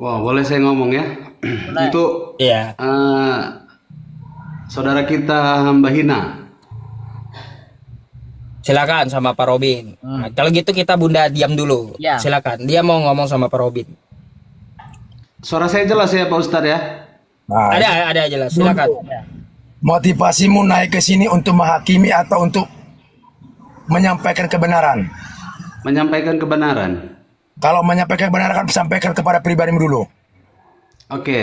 Wah, boleh saya ngomong ya? Boleh. Untuk Iya. saudara kita Hamba Hina. Silakan sama Pak Robin. Nah, kalau gitu kita Bunda diam dulu. Ya. Silakan. Dia mau ngomong sama Pak Robin. Suara saya jelas ya Pak Ustadz ya? Nah, Ada jelas. Silakan. motivasimu naik ke sini untuk menghakimi atau untuk menyampaikan kebenaran? Menyampaikan kebenaran. Kalau menyampaikan kebenaran kan sampaikan kepada pribadimu dulu. Oke,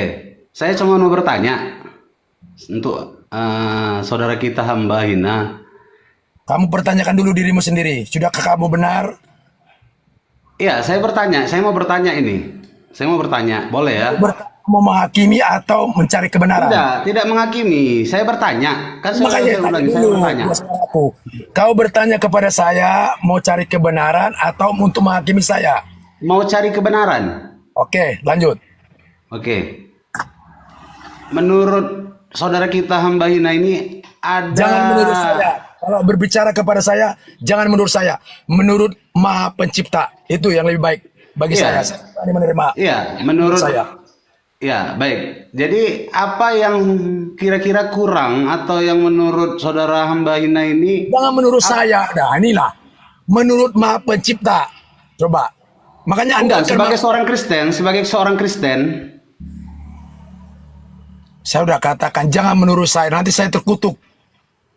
saya cuma mau bertanya untuk saudara kita Hamba Hina. Kamu pertanyakan dulu dirimu sendiri. Sudahkah kamu benar? Iya, saya mau bertanya ini. Saya mau bertanya, boleh ya? Mau menghakimi atau mencari kebenaran? Tidak menghakimi. Saya bertanya. Kan Makanya saya ulangi, tanya saya dulu. bertanya. Aku. Kau bertanya kepada saya mau cari kebenaran atau untuk menghakimi saya? Mau cari kebenaran. Oke, lanjut. Oke. Menurut saudara kita Hamba Hina ini ada... Jangan menurut saya. Kalau berbicara kepada saya, jangan menurut saya. Menurut Maha Pencipta. Itu yang lebih baik bagi Iya. saya. Saya berani menerima Iya, menurut saya. Ya, baik. Jadi apa yang kira-kira kurang atau yang menurut saudara Hamba Hina ini? Jangan menurut saya. Nah, inilah. Menurut Maha Pencipta. Coba. Makanya Anda Bukan, sebagai seorang Kristen, saya udah katakan jangan menurut saya. Nanti saya terkutuk.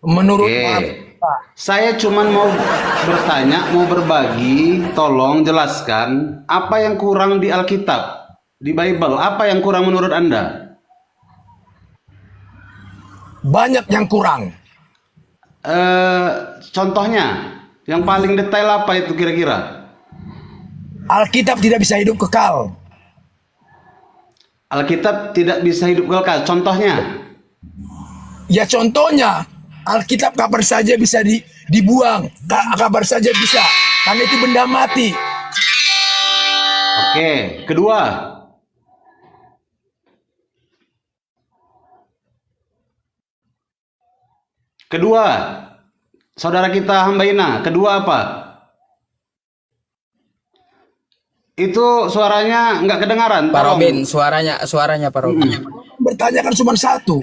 Menurut Maha oke. Pencipta. Saya cuma mau bertanya, mau berbagi, tolong jelaskan apa yang kurang di Alkitab, di Bible, apa yang kurang menurut Anda? Banyak yang kurang. Contohnya, yang paling detail apa itu kira-kira? Alkitab tidak bisa hidup kekal. Alkitab tidak bisa hidup kekal. Contohnya, Ya contohnya, Alkitab kapan saja bisa dibuang. Kapan saja bisa. Karena itu benda mati. oke. Kedua, saudara kita Hamba Hina, kedua apa? Itu suaranya nggak kedengaran. Pak Tolong. Robin, suaranya Pak Robin. Bertanya kan cuma satu.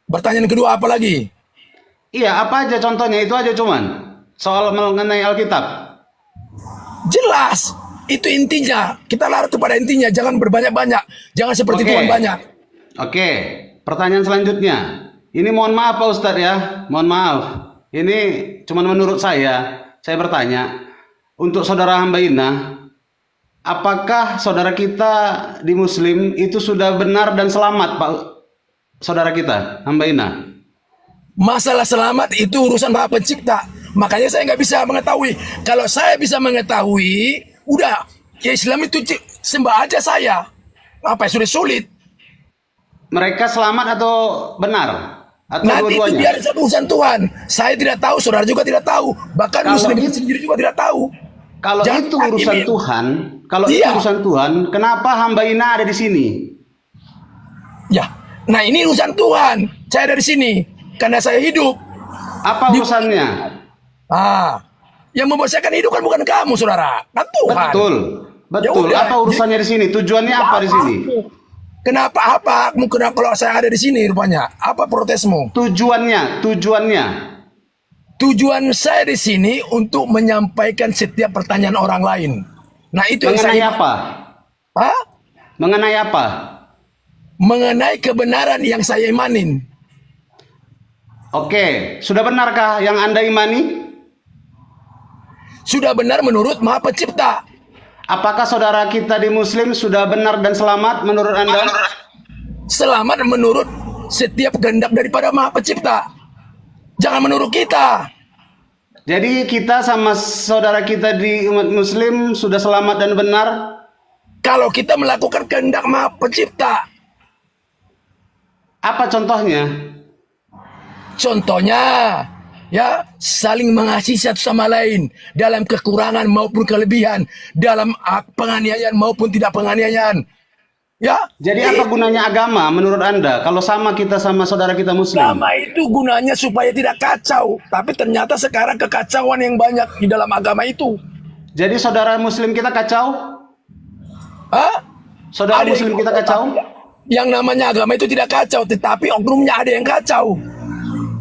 Pertanyaan kedua apa lagi? Iya, apa aja contohnya? Itu aja cuman soal mengenai Alkitab. Jelas. Itu intinya. Kita lari kepada intinya. Jangan berbanyak-banyak. Jangan seperti Oke. Tuhan banyak. Oke, pertanyaan selanjutnya. Ini mohon maaf Pak Ustadz ya, mohon maaf. Ini cuman menurut saya bertanya untuk saudara Hamba Hina, apakah saudara kita di Muslim itu sudah benar dan selamat Pak? Saudara kita Hamba Hina. Masalah selamat itu urusan Maha Pencipta. Makanya saya nggak bisa mengetahui. Kalau saya bisa mengetahui, udah. Ya Islam itu sembah aja saya. Apa yang sulit-sulit? Mereka selamat atau benar? Atau Nanti itu dua-duanya? biar urusan Tuhan. Saya tidak tahu, saudara juga tidak tahu. Bahkan Kalau Muslim itu- sendiri juga tidak tahu. Kalau Jangan itu urusan hakimin. Tuhan, kalau itu Iya. urusan Tuhan, kenapa Hamba Hina ada di sini? Ya, nah ini urusan Tuhan. Saya dari sini karena saya hidup. Apa urusannya? Yang membosankan hidup kan bukan kamu, saudara. Kan Tuhan. Betul, betul. Ya udah. Apa urusannya di sini? Tujuannya apa di sini? Kenapa apa? Kenapa kalau saya ada di sini rupanya? Apa protesmu? Tujuannya. Tujuan saya di sini untuk menyampaikan setiap pertanyaan orang lain. Nah itu yang Mengenai saya. apa? Hah? Mengenai apa? Mengenai kebenaran yang saya imanin. Oke, sudah benarkah yang Anda imani? Sudah benar menurut Maha Pencipta. Apakah saudara kita di Muslim sudah benar dan selamat menurut Anda? Selamat menurut setiap kehendak daripada Maha Pencipta. Jangan menurut kita. Jadi kita sama saudara kita di umat Muslim sudah selamat dan benar? Kalau kita melakukan kehendak Maha Pencipta. Apa contohnya? Contohnya, ya, saling mengasihi satu sama lain dalam kekurangan maupun kelebihan, dalam penganiayaan maupun tidak penganiayaan. Ya, Jadi apa gunanya agama menurut Anda kalau sama kita sama saudara kita Muslim? agama itu gunanya supaya tidak kacau, tapi ternyata sekarang kekacauan yang banyak di dalam agama itu. Jadi saudara Muslim kita kacau? Hah? saudara Ada muslim yang kita kacau? Yang namanya agama itu tidak kacau, tetapi oknumnya ada yang kacau.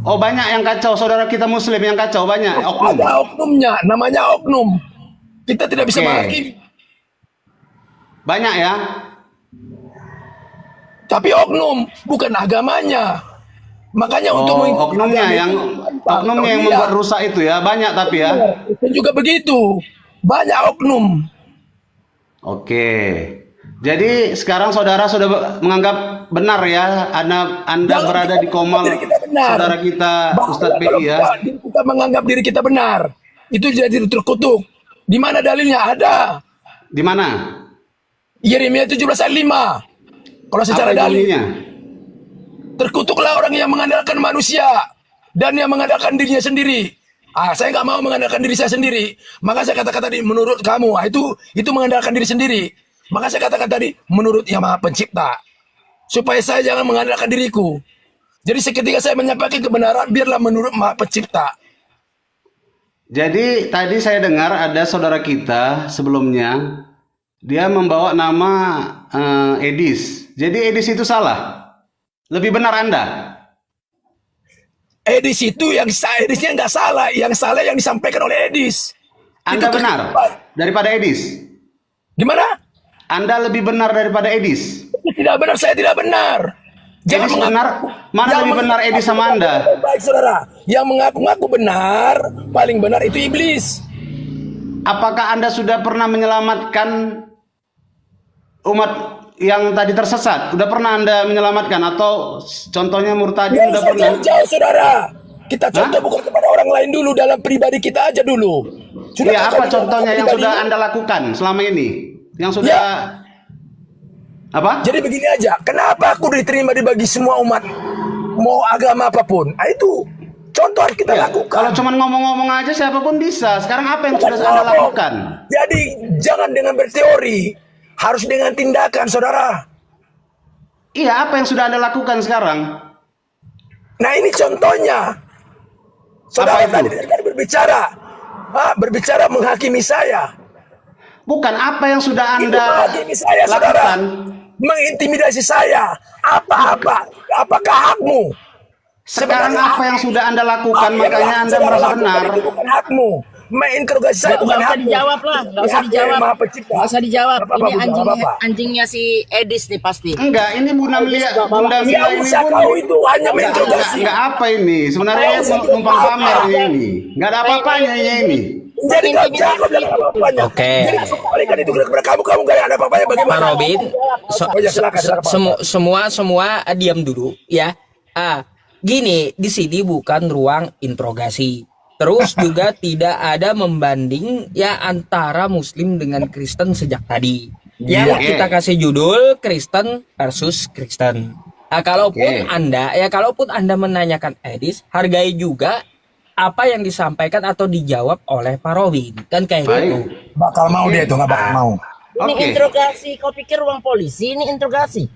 Oh, banyak yang kacau, saudara kita muslim yang kacau, banyak oknum. Ada oknumnya, namanya oknum. Kita tidak bisa Oke. menghakimi. Banyak ya? Tapi oknum, bukan agamanya. Makanya untuk Oh, mengikuti oknumnya agama yang itu gampang. oknumnya yang Iya, membuat rusak itu ya, banyak tapi ya. itu juga begitu. Banyak oknum. Oke. Jadi sekarang saudara sudah menganggap benar ya, Anda Jangan berada kita di Komal, menganggap diri kita benar. saudara kita Bahaya Ustadz kalau PI ya. kita menganggap diri kita benar. Itu jadi terkutuk. Di mana dalilnya? Ada. Di mana? Yeremia 17 ayat 5. Kalau secara Apa dalil, dalilnya? terkutuklah orang yang mengandalkan manusia dan yang mengandalkan dirinya sendiri. Saya nggak mau mengandalkan diri saya sendiri. Maka saya katakan tadi, menurut kamu, itu mengandalkan diri sendiri. Maka saya katakan tadi, menurut Yang Maha Pencipta. Supaya saya jangan mengandalkan diriku. Jadi seketika saya menyampaikan kebenaran, biarlah menurut Maha Pencipta. Jadi tadi saya dengar ada saudara kita sebelumnya, dia membawa nama Edis. Jadi Edis itu salah. Lebih benar Anda? Edis itu Edisnya nggak salah. Yang salah yang disampaikan oleh Edis. Anda Itu benar kehidupan. daripada Edis? Gimana? Anda lebih benar daripada Edis? Tidak benar, saya tidak benar. Edis mengaku- benar? Mana yang lebih benar Edis sama Anda? Baik saudara, yang mengaku-ngaku benar, paling benar itu iblis. Apakah Anda sudah pernah menyelamatkan umat yang tadi tersesat? Udah pernah Anda menyelamatkan? Atau contohnya Murtadi Yang udah saya pernah? jauh saudara. Kita contoh bukan kepada orang lain dulu, dalam pribadi kita aja dulu. Iya, apa kakak contohnya yang pribadi? sudah Anda lakukan selama ini? Yang sudah apa? Jadi begini aja, kenapa aku diterima dibagi semua umat, mau agama apapun? Itu contoh harus kita Ya, lakukan. kalau cuma ngomong-ngomong aja siapapun bisa. Sekarang apa yang sudah Anda lakukan? Jadi jangan dengan berteori, harus dengan tindakan, saudara. Iya, apa yang sudah Anda lakukan sekarang? Nah ini contohnya. Saudara Apa itu? tadi dari tadi berbicara menghakimi saya. Bukan apa yang sudah Itu Anda menghakimi saya, saudara. lakukan. Mengintimidasi saya. Apakah hakmu? Sekarang Sebenarnya apa yang sudah Anda lakukan, makanya Anda saudara merasa lakukan benar. Itu bukan hakmu. Menginterogasi saya bukan Nggak usah hakmu. dijawab lah, nggak usah Hak yang dijawab. Maha Pencipta. Nggak usah dijawab. Nggak apa-apa, Ini nggak apa-apa. anjingnya si Edis nih pasti. Enggak, ini Bunda Mila, Bunda Tidak Mila ini usah pun kau itu hanya menginterogasi. enggak apa ini. Sebenarnya Nggak usah numpang apa-apa. pamernya ini. Enggak ada apa-apanya ini. Jadi kau jangan bilang apa-apanya. Oke. Jadi aku balikan itu kepada kamu nggak ada apa-apanya. Pak Bagaimana? Robin, Oh ya, silakan, Pak. semua diam dulu ya. Gini, di sini bukan ruang interogasi. Terus juga tidak ada membanding ya antara Muslim dengan Kristen sejak tadi. Yang Oke. kita kasih judul Kristen versus Kristen. Kalaupun Oke. kalaupun Anda menanyakan Edis, hargai juga apa yang disampaikan atau dijawab oleh Pak Robin. Kan kayak Baik. gitu. Bakal mau dia itu nggak bakal mau. Ini Oke. interogasi. Kau pikir ruang polisi ini interogasi?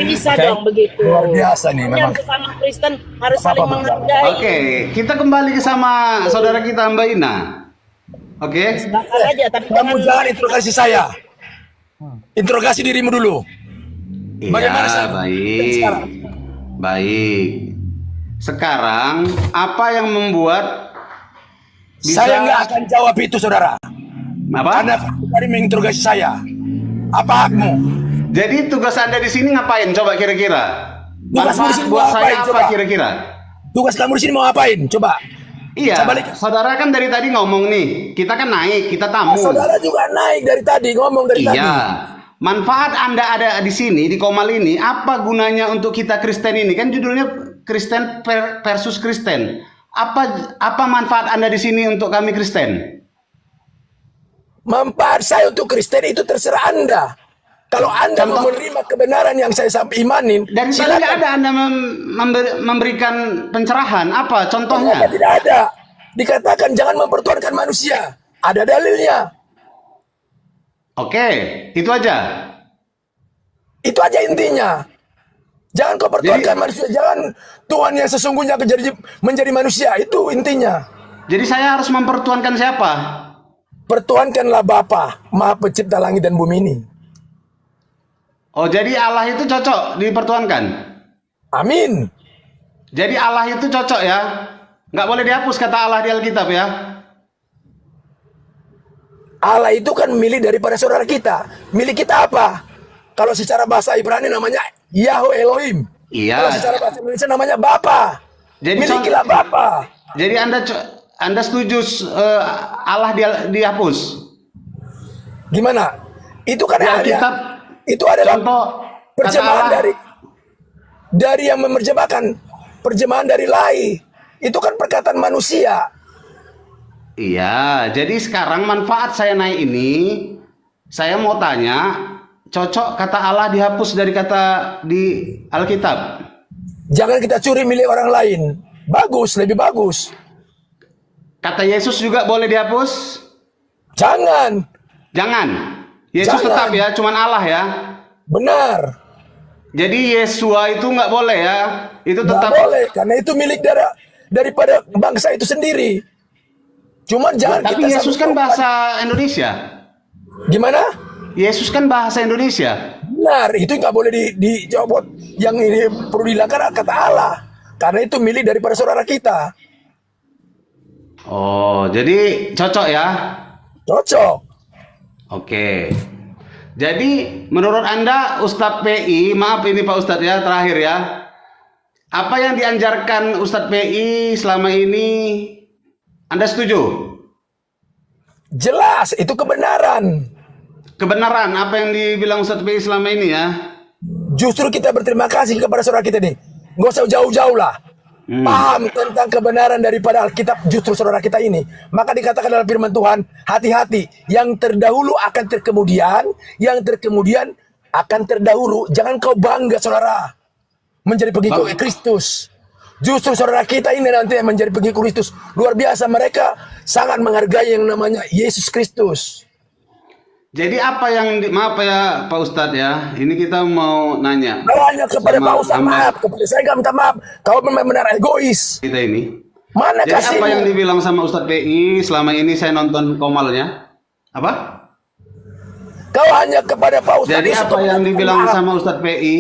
Bisa Oke. dong begitu. Luar biasa nih, memang. Yang sesama Kristen harus Apa-apa, saling Bang. menghargai. Oke, kita kembali ke sama saudara kita Mbak Ina. Oke. Bakal aja, tapi Kamu jangan interogasi saya. Interogasi dirimu dulu. Bagaimana Iya, saya? baik. Sekarang. Baik. Sekarang apa yang membuat bisa Saya nggak akan jawab itu, saudara. apa? Karena kamu tadi menginterogasi saya. Apa hakmu? Jadi tugas Anda di sini ngapain? Coba kira-kira. Tugas Manfaat di sini buat mau saya ngapain, apa coba? kira-kira? Tugas kamu di sini mau ngapain? Coba. Iya, Saya balik. saudara kan dari tadi ngomong nih, kita kan naik, kita tamu. Saudara juga naik dari tadi, ngomong dari tadi. Iya. Manfaat Anda ada di sini di Komal ini, apa gunanya untuk kita Kristen ini? Kan judulnya Kristen versus Kristen. Apa manfaat Anda di sini untuk kami Kristen? Manfaat saya untuk Kristen itu terserah Anda. Kalau Anda mau menerima kebenaran yang saya sampai imanin, Dan tadi nggak ada Anda memberikan pencerahan. Apa contohnya? Kenapa tidak ada? Dikatakan jangan mempertuhankan manusia. Ada dalilnya. Oke, itu aja. Itu aja intinya. Jangan kau pertuhankan manusia. Jangan Tuhan yang sesungguhnya menjadi manusia. Itu intinya. Jadi saya harus mempertuankan siapa? pertuhankanlah Bapa, Maha Pencipta langit dan bumi ini. Oh, jadi Allah itu cocok dipertuhankan. Amin. Jadi Allah itu cocok ya. Nggak boleh dihapus kata Allah di Alkitab ya. Allah itu kan milik daripada saudara kita. Milik kita apa? Kalau secara bahasa Ibrani namanya Yahweh Elohim. Iya. Kalau secara bahasa Indonesia namanya Bapa. Jadi Milikilah Bapa. Jadi Anda setuju Allah dihapus? Gimana? Itu kan Di Alkitab, itu adalah contoh kata terjemahan Allah. dari yang menerjemahkan, terjemahan dari Lai. Itu kan perkataan manusia. Iya, jadi sekarang manfaat saya naik ini, saya mau tanya, cocok kata Allah dihapus dari kata di Alkitab? Jangan kita curi milik orang lain. Bagus, lebih bagus. Kata Yesus juga boleh dihapus? Jangan. Jangan. Yesus Jangan. tetap ya, cuman Allah ya. Benar. Jadi Yesua itu nggak boleh ya, itu Nggak tetap. boleh, karena itu milik daripada bangsa itu sendiri. Cuman jangan Tapi kita Yesus kan sangkut bahasa Indonesia. Gimana? Yesus kan bahasa Indonesia. Benar, itu nggak boleh dicopot. Yang ini perlu dihilangkan kata Allah. Karena itu milik daripada saudara kita. Oh, jadi cocok ya? Cocok. Oke. Jadi menurut Anda Ustadz PI, maaf ini Pak Ustadz ya, terakhir ya. Apa yang dianjarkan Ustadz PI selama ini Anda setuju? Jelas, itu kebenaran. Kebenaran apa yang dibilang Ustadz PI selama ini ya? Justru kita berterima kasih kepada saudara kita nih. Nggak usah jauh-jauh lah. Paham tentang kebenaran daripada Alkitab justru saudara kita ini. Maka dikatakan dalam firman Tuhan, hati-hati. Yang terdahulu akan terkemudian, yang terkemudian akan terdahulu. Jangan kau bangga saudara menjadi pengikut Kristus. Justru saudara kita ini nanti yang menjadi pengikut Kristus. Luar biasa, mereka sangat menghargai yang namanya Yesus Kristus. Jadi apa yang maaf ya Pak Ustadz ya, ini kita mau nanya. Kau hanya kepada sama Pak Ustaz, maaf. Kepada saya nggak minta maaf. Kau benar-benar egois. kita ini. Mana Jadi apa yang kasihmu? dibilang sama Ustadz PI selama ini saya nonton komalnya? Apa? Kau hanya kepada Pak Ustaz. Jadi Yusuf, apa yang dibilang maaf. sama Ustadz PI?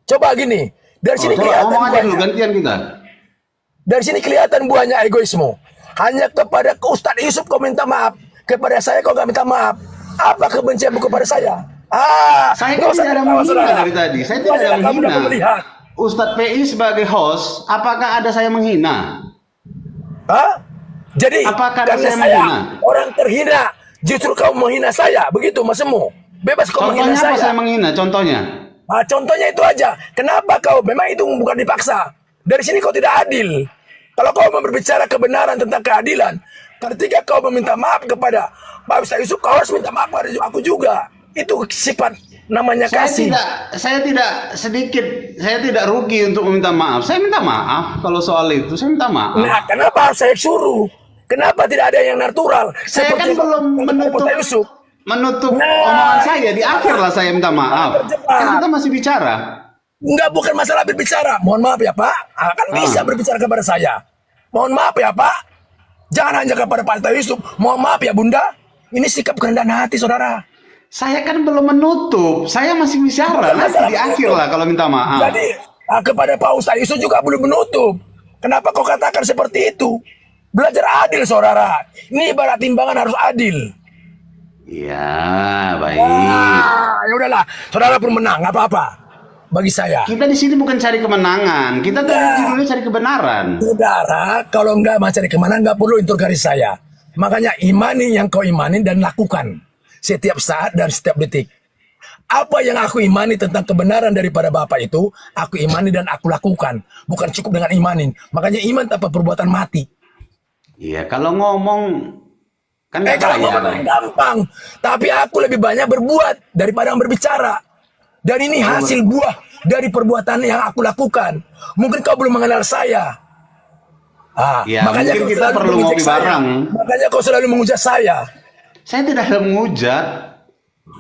Coba gini. Dari sini Coba kelihatan ngomong aja dulu, buahnya. gantian kita. Dari sini kelihatan buahnya egoismu. Hanya kepada Ustadz Yusuf kau minta maaf. Kepada saya kau nggak minta maaf. Apa kebencianmu kepada saya? Saya nggak kan usah tidak ada ketawa, menghina saudara. dari tadi. Saya Itu tidak ada adalah kamu dapat menghina. melihat. Ustadz PI sebagai host, apakah ada saya menghina? Hah? Jadi Apakah karena saya saya menghina? orang terhina, justru kau menghina saya, begitu maksudmu? Bebas kau menghina Contohnya apa saya. saya menghina? Contohnya? Contohnya itu aja. Kenapa kau? Memang itu bukan dipaksa. Dari sini kau tidak adil. Kalau kau mau berbicara kebenaran tentang keadilan, ketika kau meminta maaf kepada Pak Ustaz Yusuf, kau harus minta maaf pada aku juga. Itu sifat namanya kasih. Saya tidak rugi untuk meminta maaf. Saya minta maaf kalau soal itu. Saya minta maaf. Nah, kenapa saya suruh? Kenapa tidak ada yang natural? Saya kan belum menutup Pak Yusuf. omongan saya. Di akhir lah saya minta maaf. Terjebak. Kan kita masih bicara. Enggak, bukan masalah berbicara. Mohon maaf ya Pak. Kan bisa berbicara kepada saya. Mohon maaf ya Pak. Jangan hanya kepada Pak Ustaz Yusuf. Mohon maaf ya Bunda. Ini sikap kerendahan hati saudara. Saya kan belum menutup. Saya masih bicara. Nanti di akhir lah kalau minta maaf. Jadi kepada Pak Ustaz Yusuf juga belum menutup. Kenapa kau katakan seperti itu? Belajar adil saudara. Ini ibarat timbangan harus adil. Iya, baik. Ya udahlah, saudara pun menang, nggak apa-apa. Bagi saya. Kita di sini bukan cari kemenangan. Kita tadi judulnya cari kebenaran. Saudara, kalau nggak mau cari kemana, nggak perlu interogasi saya. Makanya imani yang kau imani dan lakukan. Setiap saat dan setiap detik. Apa yang aku imani tentang kebenaran daripada Bapak itu, aku imani dan aku lakukan. Bukan cukup dengan imanin. Makanya iman tanpa perbuatan mati. Iya, kalau ngomong kan nggak Kalau bayar. ngomong gampang. Tapi aku lebih banyak berbuat daripada yang berbicara. Dan ini hasil buah dari perbuatan yang aku lakukan. Mungkin kau belum mengenal saya. Ya, mungkin kau kita selalu perlu mengujak ngopi saya. bareng. Makanya kau selalu menghujat saya. Saya tidak ada menghujat.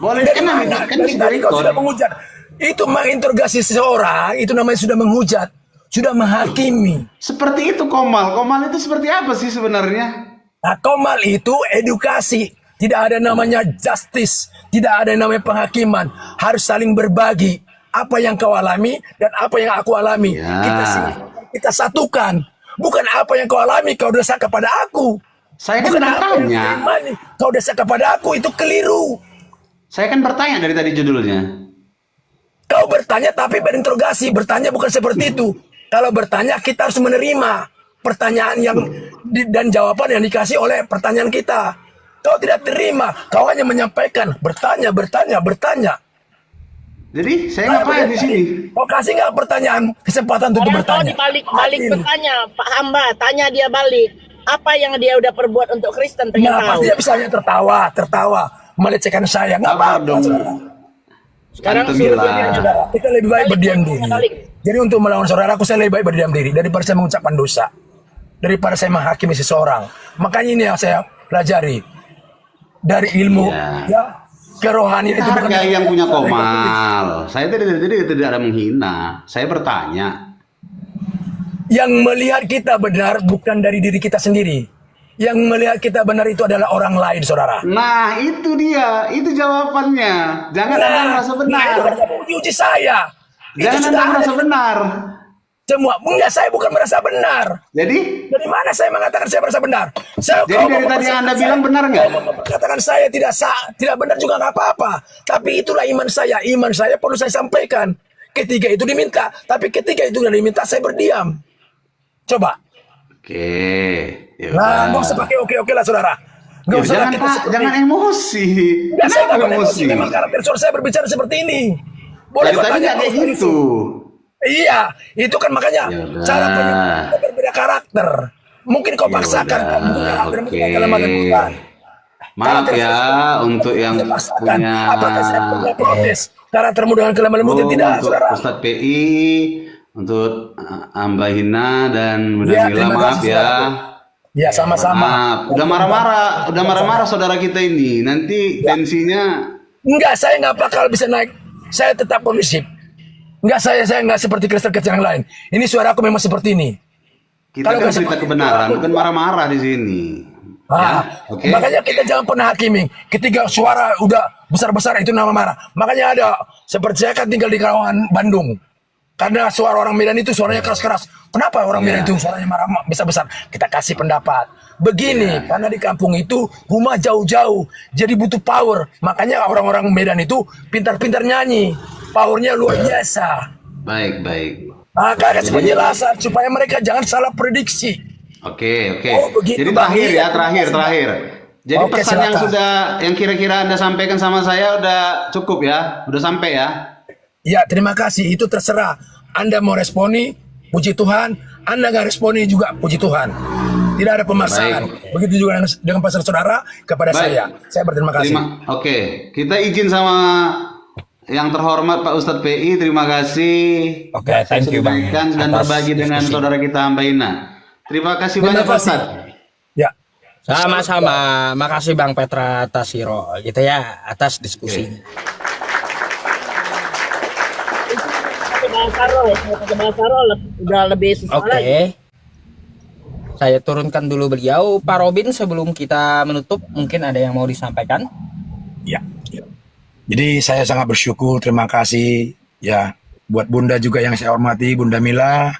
Boleh Dari kan mana? kan Dari bisa tadi kau record. sudah menghujat. Itu menginterogasi seseorang, itu namanya sudah menghujat. Sudah menghakimi. Seperti itu Komal. Komal itu seperti apa sih sebenarnya? Nah, Komal itu edukasi. Tidak ada namanya justice. Tidak ada yang namanya penghakiman. Harus saling berbagi. Apa yang kau alami dan apa yang aku alami. Ya. Kita satukan. Bukan apa yang kau alami kau dosa kepada aku. Saya kan Bukan apa yang bertanya. kau imani, kau dosa kepada aku. Itu keliru. Saya kan bertanya dari tadi judulnya. Kau bertanya tapi berinterogasi. Bertanya bukan seperti itu. Kalau bertanya kita harus menerima pertanyaan yang dan jawaban yang dikasih oleh pertanyaan kita. Kau tidak terima. Kau hanya menyampaikan bertanya. Jadi saya ngapain di sini? Kau kasih nggak pertanyaan kesempatan untuk Padahal kau bertanya? dibalik Hadir. bertanya, Pak Hamba, tanya dia balik. Apa yang dia udah perbuat untuk Kristen, pengen Nah, tahu. pasti dia bisa hanya tertawa, melecehkan saya. Nggak Sabar apa-apa, dong. saudara. Sekarang Antum suruh bilang. dia nanya. Saudara, kita lebih baik Balik, berdiam balik, diri. balik. Jadi untuk melawan saudaraku, saya lebih baik berdiam diri daripada saya mengucapkan dosa, daripada saya menghakimi seseorang. Makanya ini yang saya pelajari dari ilmu, ya, kerohanian itu bukan Hargai yang punya Komal. Saya tidak ada menghina. Saya bertanya. yang melihat kita benar bukan dari diri kita sendiri. Yang melihat kita benar itu adalah orang lain, saudara. Nah, itu dia. Itu jawabannya. Jangan Anda merasa benar. itu kan kamu uji saya. Itu Jangan sudah Anda ada merasa benar. semua. Enggak, saya bukan merasa benar. Jadi, Dari mana saya mengatakan saya merasa benar? Saya, Jadi dari tadi yang Anda bilang benar nggak? Katakan saya tidak benar juga nggak apa-apa. Tapi itulah iman saya. Iman saya perlu saya sampaikan. Ketiga itu diminta. Tapi ketika itu tidak diminta, saya berdiam. Coba. oke. Ya Nah, udah. nggak usah pakai oke-oke lah, saudara. Nggak Ya, usah jangan kita Pak, seperti- jangan emosi. Nggak, saya Kenapa nggak emosi. Memang karakter suara saya berbicara seperti ini. Boleh Dari kau tadi tanya nggak kayak kalau gitu. Iya, itu kan makanya Ya udah. cara penyebutan berbeda karakter. Mungkin kau Ya paksakan, udah, mungkin karakter oke. mungkin kelemahan bukan. Maaf ya untuk yang Saya paksakan. punya Apakah saya pernah protes karaktermu dengan kelemahan lembut? Tidak, untuk saudara. Ustadz PI, untuk Amba Hina dan Muda Ya, Mila, terima maaf kasih, ya. saudara. Ya, sama-sama. Maaf, udah marah-marah saudara kita ini. Nanti tensinya Enggak, saya nggak bakal bisa naik. Saya tetap kondusif. Enggak, saya nggak seperti Kristen-Kristen yang lain. Ini suaraku memang seperti ini. kita Kalau kan nggak cerita seperti kebenaran, itu, bukan marah-marah di sini. Ah, Ya, oke. makanya kita jangan pernah hakimi. Ketika suara udah besar-besar itu nama marah. Makanya ada seperti saya kan tinggal di Karawang, Bandung. Karena suara orang Medan itu suaranya keras-keras. Kenapa orang Medan itu suaranya marah besar-besar? Kita kasih pendapat. Begini, karena di kampung itu rumah jauh-jauh, jadi butuh power. Makanya orang-orang Medan itu pintar-pintar nyanyi. Powernya luar biasa. Baik. Maka kasih penjelasan supaya mereka jangan salah prediksi. Oke. Oh, begitu, Jadi Bang. terakhir. Jadi Oke, pesan yang silakan. yang kira-kira Anda sampaikan sama saya udah cukup ya? Udah sampai ya? Ya, terima kasih. Itu terserah. Anda mau responi, puji Tuhan. Anda nggak responi juga, puji Tuhan. Tidak ada pemaksaan. Begitu juga dengan pesan saudara kepada Baik. saya. Saya berterima kasih. Oke, kita izin sama yang terhormat Pak Ustadz PI, terima kasih. Oke, thank you, Bang. Kan dan Atas berbagi dengan diskusi. saudara kita Amba Ina. Terima kasih Terima banyak Pak kasih. Ustadz. Ya. Sama-sama. Makasih Bang Petra Tasiro gitu ya atas diskusinya. Pakai bahasa roh ya, kalau pakai bahasa roh udah lebih susah Oke. lagi. Saya turunkan dulu beliau. Pak Robin sebelum kita menutup mungkin ada yang mau disampaikan? Ya. Jadi saya sangat bersyukur, terima kasih ya buat Bunda juga yang saya hormati, Bunda Mila,